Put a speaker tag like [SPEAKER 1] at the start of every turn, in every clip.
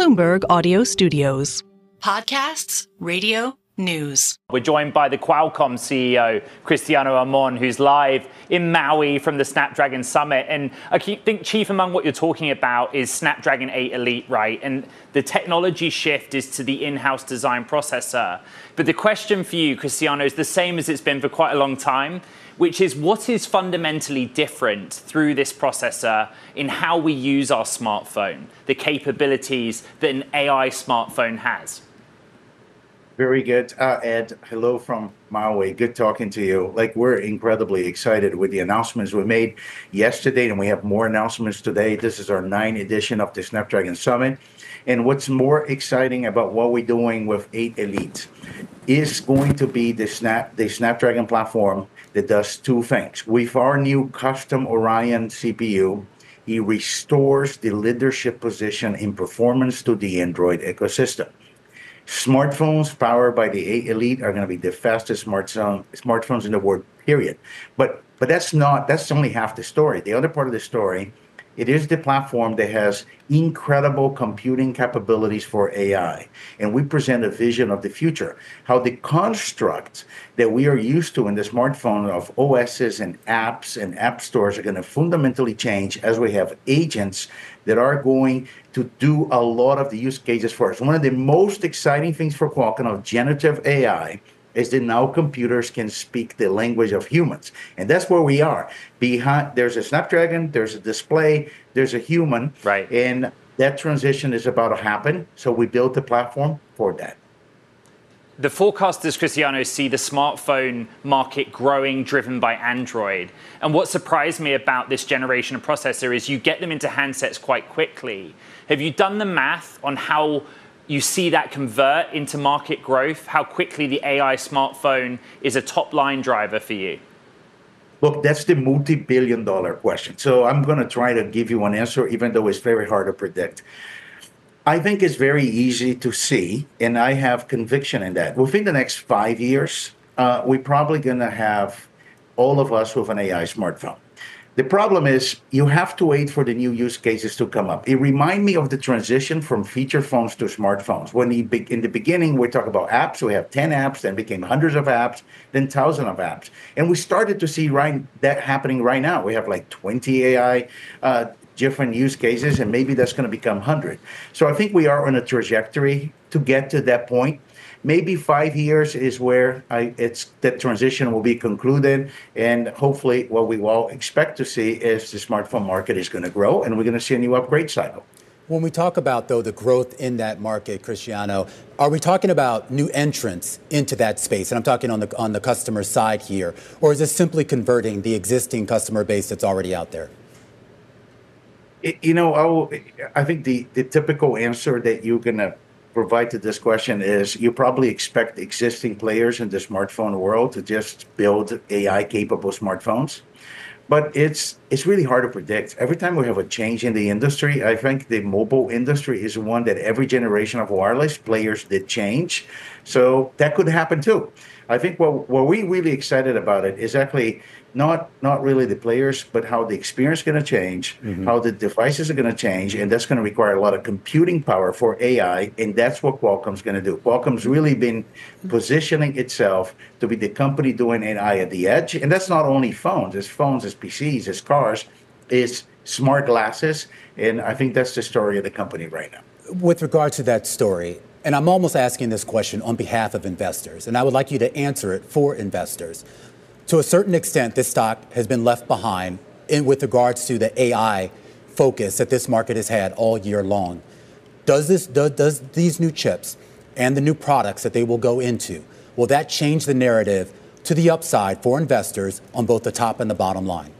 [SPEAKER 1] Bloomberg Audio Studios.
[SPEAKER 2] Podcasts, radio, news.
[SPEAKER 3] We're joined by the Qualcomm CEO, Cristiano Amon, who's live in Maui from the Snapdragon Summit. And I think chief among what you're talking about is Snapdragon 8 Elite, right? And the technology shift is to the in-house design processor. But the question for you, Cristiano, is the same as it's been for quite a long time, which is what is fundamentally different through this processor in how we use our smartphone, the capabilities that an AI smartphone has?
[SPEAKER 4] Very good. Ed, hello from Maui. Good talking to you. We're incredibly excited with the announcements we made yesterday, and we have more announcements today. This is our 9th edition of the Snapdragon Summit. And what's more exciting about what we're doing with 8 Elite is going to be the Snapdragon platform that does two things. With our new custom Orion CPU, it restores the leadership position in performance to the Android ecosystem. Smartphones powered by the 8 Elite are going to be the fastest smartphones in the world, period. But that's only half the story. The other part of the story, it is the platform that has incredible computing capabilities for AI. And we present a vision of the future, how the construct that we are used to in the smartphone of OSs and apps and app stores are going to fundamentally change as we have agents that are going to do a lot of the use cases for us. One of the most exciting things for Qualcomm of generative AI is that now computers can speak the language of humans. And that's where we are. There's a Snapdragon, there's a display, there's a human.
[SPEAKER 3] Right.
[SPEAKER 4] And that transition is about to happen. So we built a platform for that.
[SPEAKER 3] The forecasters, Cristiano, see the smartphone market growing, driven by Android. And what surprised me about this generation of processor is you get them into handsets quite quickly. Have you done the math on how you see that convert into market growth, how quickly the AI smartphone is a top-line driver for you?
[SPEAKER 4] Look, that's the multi-billion-dollar question. So I'm going to try to give you an answer, even though it's very hard to predict. I think it's very easy to see, and I have conviction in that. Within the next 5 years, we're probably going to have all of us with an AI smartphone. The problem is you have to wait for the new use cases to come up. It reminds me of the transition from feature phones to smartphones. When in the beginning, we talk about apps, we have 10 apps, then became hundreds of apps, then thousands of apps. And we started to see that happening right now. We have 20 AI different use cases, and maybe that's going to become 100. So I think we are on a trajectory to get to that point. Maybe 5 years is where that transition will be concluded, and hopefully what we all expect to see is the smartphone market is going to grow, and we're going to see a new upgrade cycle.
[SPEAKER 5] When we talk about, though, the growth in that market, Cristiano, are we talking about new entrants into that space? And I'm talking on the customer side here, or is this simply converting the existing customer base that's already out there?
[SPEAKER 4] I think the typical answer that you're going to provide to this question is you probably expect existing players in the smartphone world to just build AI-capable smartphones. But it's really hard to predict. Every time we have a change in the industry, I think the mobile industry is one that every generation of wireless players did change. So that could happen too. I think what we're really excited about it is actually not really the players, but how the experience is going to change, how the devices are going to change, and that's going to require a lot of computing power for AI, and that's what Qualcomm's going to do. Qualcomm's really been positioning itself to be the company doing AI at the edge, and that's not only phones, it's PCs, it's cars, it's smart glasses, and I think that's the story of the company right now.
[SPEAKER 5] With regard to that story, and I'm almost asking this question on behalf of investors, and I would like you to answer it for investors. To a certain extent, this stock has been left behind with regards to the AI focus that this market has had all year long. Does these new chips and the new products that they will go into, will that change the narrative to the upside for investors on both the top and the bottom line?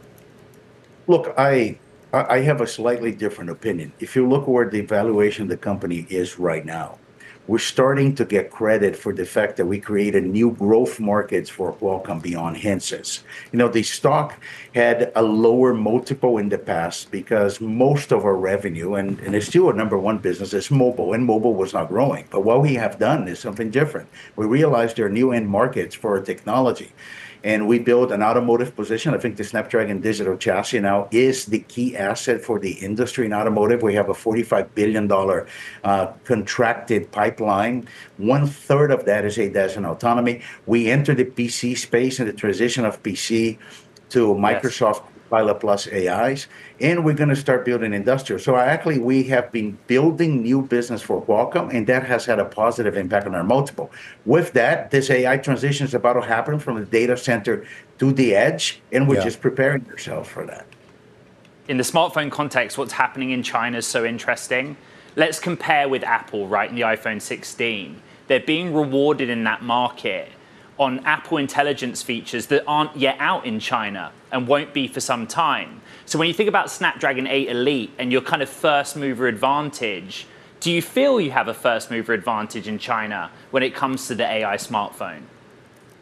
[SPEAKER 4] Look, I have a slightly different opinion. If you look where the valuation of the company is right now, we're starting to get credit for the fact that we created new growth markets for Qualcomm beyond handsets. The stock had a lower multiple in the past because most of our revenue, and it's still a number one business, is mobile, and mobile was not growing. But what we have done is something different. We realized there are new end markets for our technology. and we build an automotive position. I think the Snapdragon digital chassis now is the key asset for the industry in automotive. We have a $45 billion contracted pipeline. 1/3 of that is ADAS and autonomy. We enter the PC space in the transition of PC to Microsoft Pilot Plus AIs, and we're going to start building industrial. So actually, we have been building new business for Qualcomm, and that has had a positive impact on our multiple. With that, this AI transition is about to happen from the data center to the edge, and we're just preparing ourselves for that.
[SPEAKER 3] In the smartphone context, what's happening in China is so interesting. Let's compare with Apple, right, in the iPhone 16. They're being rewarded in that market on Apple Intelligence features that aren't yet out in China and won't be for some time. So when you think about Snapdragon 8 Elite and your kind of first mover advantage, do you feel you have a first mover advantage in China when it comes to the AI smartphone?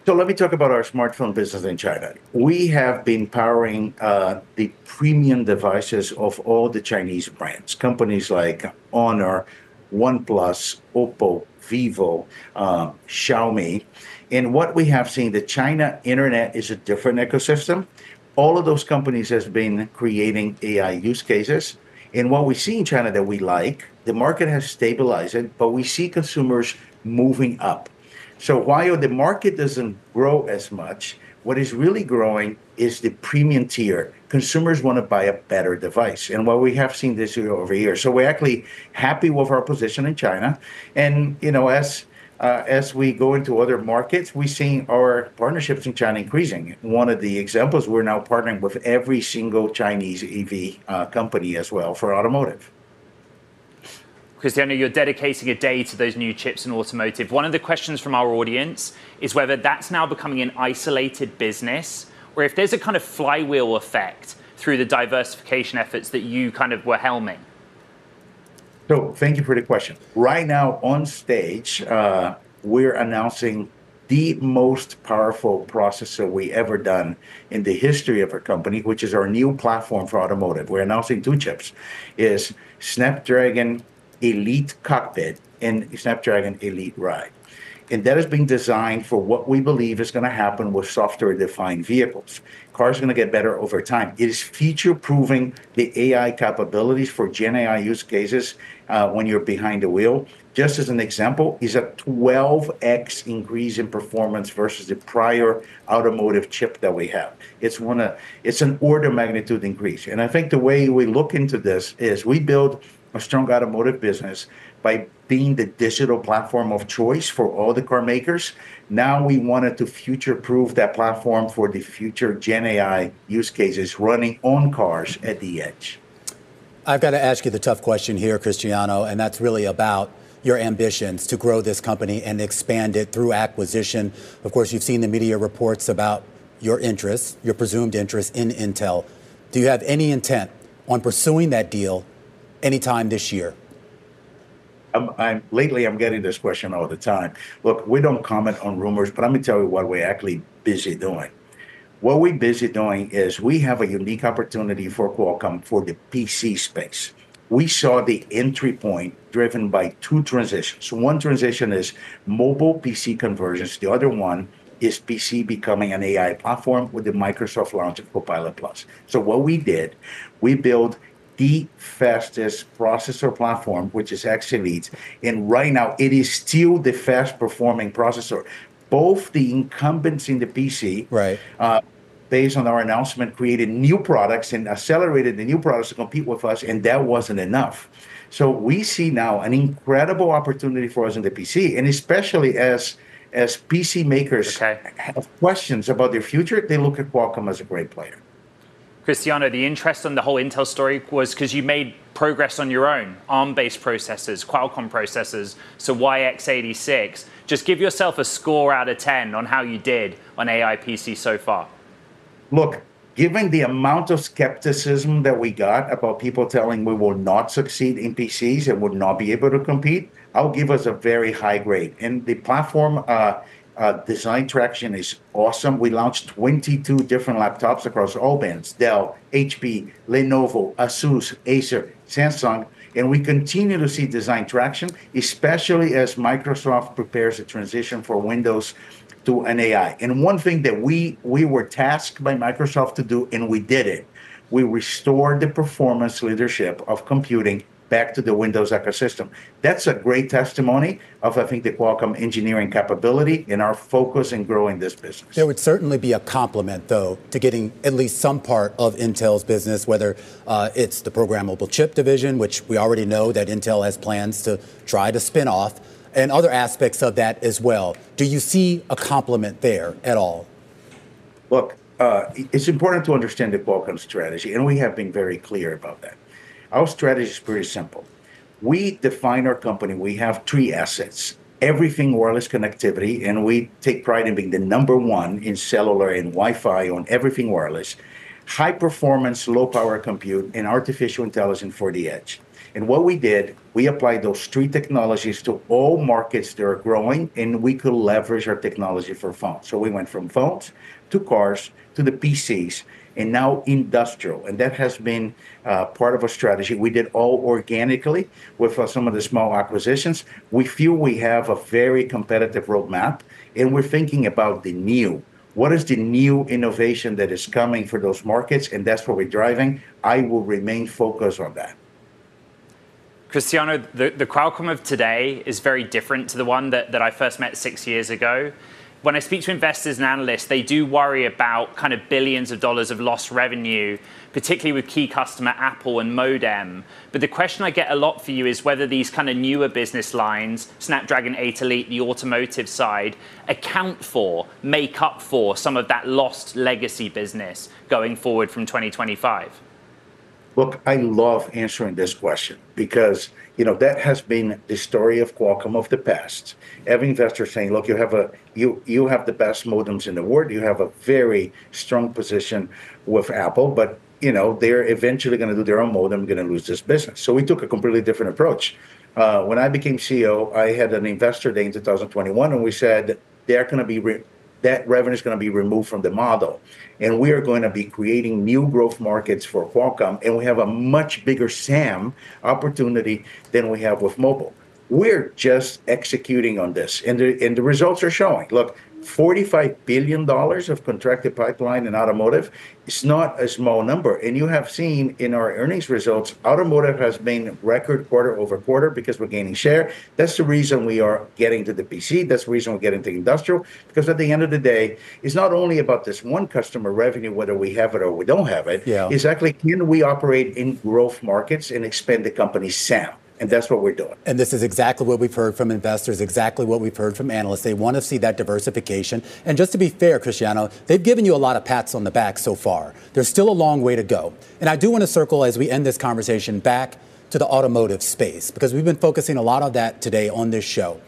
[SPEAKER 4] So let me talk about our smartphone business in China. We have been powering the premium devices of all the Chinese brands, companies like Honor, OnePlus, Oppo, Vivo, Xiaomi. And what we have seen, the China internet is a different ecosystem. All of those companies has been creating AI use cases. And what we see in China that we like, the market has stabilized it, but we see consumers moving up. So while the market doesn't grow as much, what is really growing is the premium tier. Consumers want to buy a better device. And what we have seen this year over year. So we're actually happy with our position in China. And, you know, as we go into other markets, we're seeing our partnerships in China increasing. One of the examples, we're now partnering with every single Chinese EV company as well for automotive.
[SPEAKER 3] Cristiano, you're dedicating a day to those new chips in automotive. One of the questions from our audience is whether that's now becoming an isolated business or if there's a kind of flywheel effect through the diversification efforts that you kind of were helming.
[SPEAKER 4] So thank you for the question. Right now on stage, we're announcing the most powerful processor we ever done in the history of our company, which is our new platform for automotive. We're announcing 2 chips, is Snapdragon Elite Cockpit and Snapdragon Elite Ride. And that is being designed for what we believe is going to happen with software-defined vehicles. Cars are going to get better over time. It is future-proofing the AI capabilities for Gen AI use cases when you're behind the wheel. Just as an example, is a 12x increase in performance versus the prior automotive chip that we have. It's an order of magnitude increase. And I think the way we look into this is we build a strong automotive business by being the digital platform of choice for all the car makers. Now we wanted to future-proof that platform for the future Gen AI use cases running on cars at the edge.
[SPEAKER 5] I've got to ask you the tough question here, Cristiano, and that's really about your ambitions to grow this company and expand it through acquisition. Of course, you've seen the media reports about your interest, your presumed interest in Intel. Do you have any intent on pursuing that deal anytime this year?
[SPEAKER 4] Lately, I'm getting this question all the time. Look, we don't comment on rumors, but let me tell you what we're actually busy doing. What we're busy doing is we have a unique opportunity for Qualcomm for the PC space. We saw the entry point driven by 2 transitions. One transition is mobile PC conversions. The other one is PC becoming an AI platform with the Microsoft launch of Copilot Plus. So what we did, we built the fastest processor platform, which is X Elite. And right now, it is still the fast performing processor. Both the incumbents in the PC, based on our announcement, created new products and accelerated the new products to compete with us, and that wasn't enough. So we see now an incredible opportunity for us in the PC, and especially as PC makers have questions about their future, they look at Qualcomm as a great player.
[SPEAKER 3] Cristiano, the interest on the whole Intel story was because you made progress on your own, ARM-based processors, Qualcomm processors, so why x86? Just give yourself a score out of 10 on how you did on AI PC so far.
[SPEAKER 4] Look, given the amount of skepticism that we got about people telling we will not succeed in PCs and would not be able to compete, I'll give us a very high grade. And the platform design traction is awesome. We launched 22 different laptops across all bands, Dell, HP, Lenovo, Asus, Acer, Samsung, and we continue to see design traction, especially as Microsoft prepares a transition for Windows to an AI. And one thing that we were tasked by Microsoft to do, and we did it, we restored the performance leadership of computing back to the Windows ecosystem. That's a great testimony of, I think, the Qualcomm engineering capability and our focus in growing this business.
[SPEAKER 5] There would certainly be a complement, though, to getting at least some part of Intel's business, whether it's the programmable chip division, which we already know that Intel has plans to try to spin off, and other aspects of that as well. Do you see a complement there at all?
[SPEAKER 4] Look, it's important to understand the Qualcomm strategy, and we have been very clear about that. Our strategy is pretty simple. We define our company. We have three assets: everything wireless connectivity, and we take pride in being the number one in cellular and Wi-Fi on everything wireless, high performance, low power compute, and artificial intelligence for the edge. And what we did, we applied those three technologies to all markets that are growing, and we could leverage our technology for phones. So we went from phones to cars to the PCs, and now industrial. And that has been part of our strategy. We did all organically with some of the small acquisitions. We feel we have a very competitive roadmap, and we're thinking about the new. What is the new innovation that is coming for those markets? And that's what we're driving. I will remain focused on that.
[SPEAKER 3] Cristiano, the Qualcomm of today is very different to the one that I first met 6 years ago. When I speak to investors and analysts, they do worry about kind of billions of dollars of lost revenue, particularly with key customer Apple and modem. But the question I get a lot for you is whether these kind of newer business lines, Snapdragon 8 Elite, the automotive side, account for, make up for some of that lost legacy business going forward from 2025.
[SPEAKER 4] Look, I love answering this question because, that has been the story of Qualcomm of the past. Every investor saying, look, you have the best modems in the world. You have a very strong position with Apple, but, they're eventually going to do their own modem, going to lose this business. So we took a completely different approach. When I became CEO, I had an investor day in 2021, and we said they're going to be that revenue is going to be removed from the model. And we are going to be creating new growth markets for Qualcomm, and we have a much bigger SAM opportunity than we have with mobile. We're just executing on this, and the results are showing. Look, $45 billion of contracted pipeline in automotive is not a small number. And you have seen in our earnings results, automotive has been record quarter over quarter because we're gaining share. That's the reason we are getting to the PC. That's the reason we're getting to industrial, because at the end of the day, it's not only about this one customer revenue, whether we have it or we don't have it. Yeah. It's actually, can we operate in growth markets and expand the company's SAM? And that's what we're doing. And
[SPEAKER 5] this is exactly what we've heard from investors, exactly what we've heard from analysts. They want to see that diversification. And just to be fair, Cristiano, they've given you a lot of pats on the back so far. There's still a long way to go. And I do want to circle, as we end this conversation, back to the automotive space, because we've been focusing a lot on that today on this show.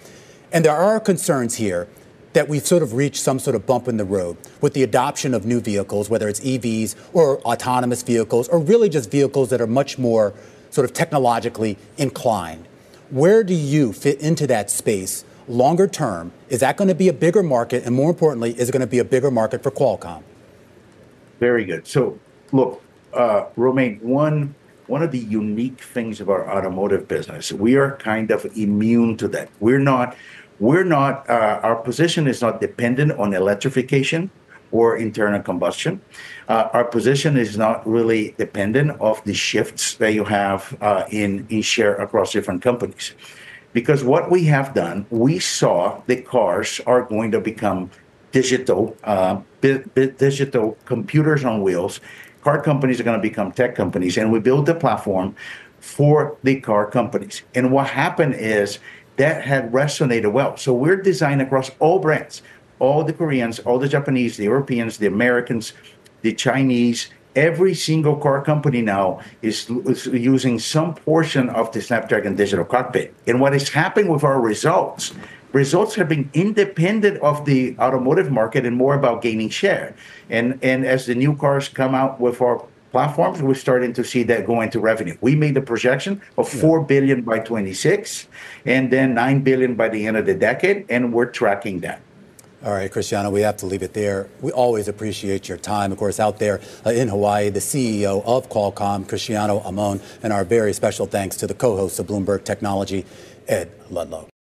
[SPEAKER 5] And there are concerns here that we've sort of reached some sort of bump in the road with the adoption of new vehicles, whether it's EVs or autonomous vehicles, or really just vehicles that are much more sort of technologically inclined. Where do you fit into that space longer term? Is that going to be a bigger market? And more importantly, is it going to be a bigger market for Qualcomm?
[SPEAKER 4] Very good. So, look, Romain, one of the unique things of our automotive business, we are kind of immune to that. Our position is not dependent on electrification or internal combustion. Our position is not really dependent of the shifts that you have in share across different companies. Because what we have done, we saw the cars are going to become digital computers on wheels. Car companies are going to become tech companies, and we built a platform for the car companies. And what happened is that had resonated well. So we're designed across all brands, all the Koreans, all the Japanese, the Europeans, the Americans, the Chinese. Every single car company now is using some portion of the Snapdragon digital cockpit. And what is happening with our results have been independent of the automotive market and more about gaining share. And as the new cars come out with our platforms, we're starting to see that go into revenue. We made a projection of $4 billion by 26, and then $9 billion by the end of the decade, and we're tracking that.
[SPEAKER 5] All right, Cristiano, we have to leave it there. We always appreciate your time. Of course, out there in Hawaii, the CEO of Qualcomm, Cristiano Amon, and our very special thanks to the co-host of Bloomberg Technology, Ed Ludlow.